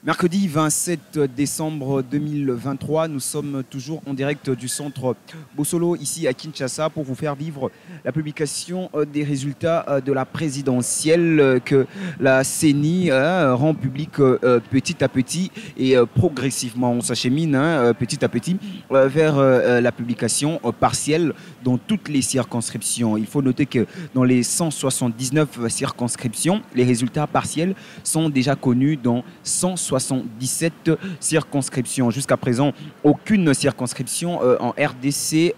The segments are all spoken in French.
Mercredi 27 décembre 2023, nous sommes toujours en direct du centre Bossolo ici à Kinshasa pour vous faire vivre la publication des résultats de la présidentielle que la CENI rend public petit à petit et progressivement. On s'achemine petit à petit vers la publication partielle dans toutes les circonscriptions. Il faut noter que dans les 179 circonscriptions, les résultats partiels sont déjà connus dans 177 circonscriptions. Jusqu'à présent, aucune circonscription en RDC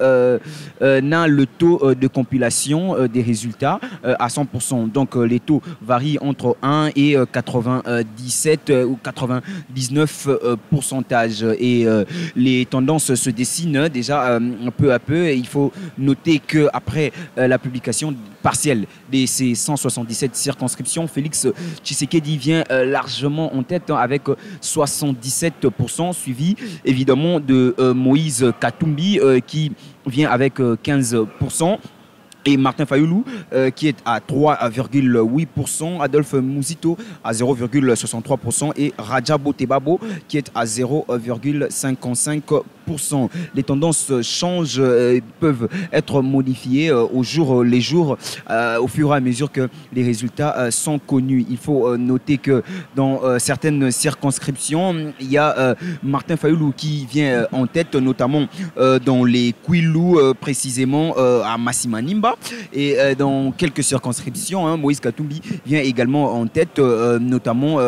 n'a le taux de compilation des résultats à 100%. Donc les taux varient entre 1 et 97 ou 99 pourcentages. Et les tendances se dessinent déjà peu à peu. Et il faut noter qu'après la publication partielle de ces 177 circonscriptions, Félix Tshisekedi vient largement en tête avec 77%, suivi évidemment de Moïse Katumbi qui vient avec 15%. Et Martin Fayoulou qui est à 3,8%, Adolphe Mouzito à 0,63% et Rajabo Tebabo qui est à 0,55%. Les tendances changent, peuvent être modifiées au jour les jours, au fur et à mesure que les résultats sont connus. Il faut noter que dans certaines circonscriptions, il y a Martin Fayoulou qui vient en tête, notamment dans les Kwilu, précisément à Massimanimba. Et dans quelques circonscriptions, Moïse Katumbi vient également en tête, notamment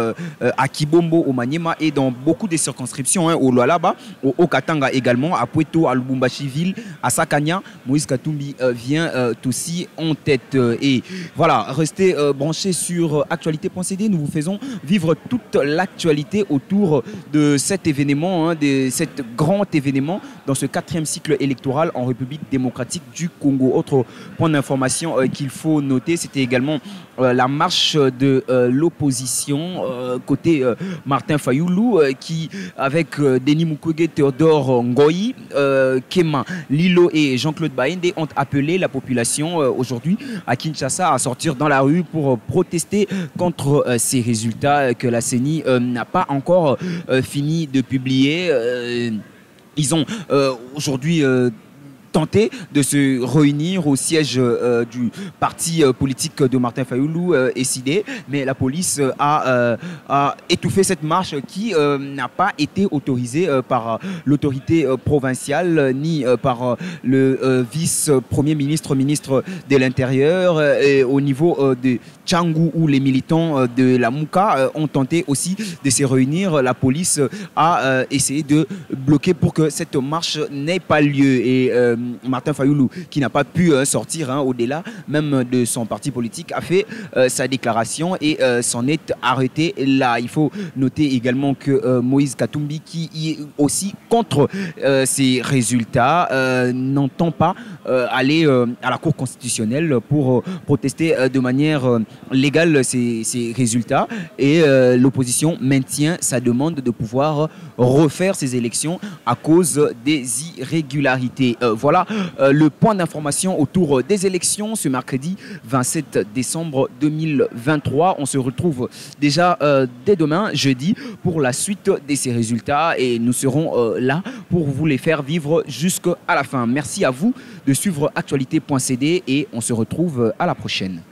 à Kibombo, au Maniema, et dans beaucoup de circonscriptions, au Lualaba, au Okatanga également, à Pueto, à Lubumbashi-Ville, à Sakanya, Moïse Katumbi vient aussi en tête. Et voilà, restez branchés sur actualité.cd. Nous vous faisons vivre toute l'actualité autour de cet événement, de cet grand événement dans ce 4e cycle électoral en République démocratique du Congo. Autre point d'information qu'il faut noter, c'était également la marche de l'opposition côté Martin Fayoulou qui, avec Denis Mukwege, Théodore Ngoyi, Kema Lilo et Jean-Claude Baïndé, ont appelé la population aujourd'hui à Kinshasa à sortir dans la rue pour protester contre ces résultats que la CENI n'a pas encore fini de publier. Ils ont aujourd'hui tenté de se réunir au siège du parti politique de Martin Fayoulou, SID, mais la police a étouffé cette marche qui n'a pas été autorisée par l'autorité provinciale ni par le vice-premier ministre, ministre de l'Intérieur, et au niveau de Tchangou, où les militants de la Mouka ont tenté aussi de se réunir. La police a essayé de bloquer pour que cette marche n'ait pas lieu. Et Martin Fayoulou, qui n'a pas pu sortir au-delà même de son parti politique, a fait sa déclaration et s'en est arrêté là. Il faut noter également que Moïse Katumbi, qui est aussi contre ces résultats, n'entend pas aller à la Cour constitutionnelle pour protester de manière légale ces résultats. Et l'opposition maintient sa demande de pouvoir refaire ces élections à cause des irrégularités. Voilà le point d'information autour des élections ce mercredi 27 décembre 2023. On se retrouve déjà dès demain, jeudi, pour la suite de ces résultats et nous serons là pour vous les faire vivre jusqu'à la fin. Merci à vous de suivre actualité.cd et on se retrouve à la prochaine.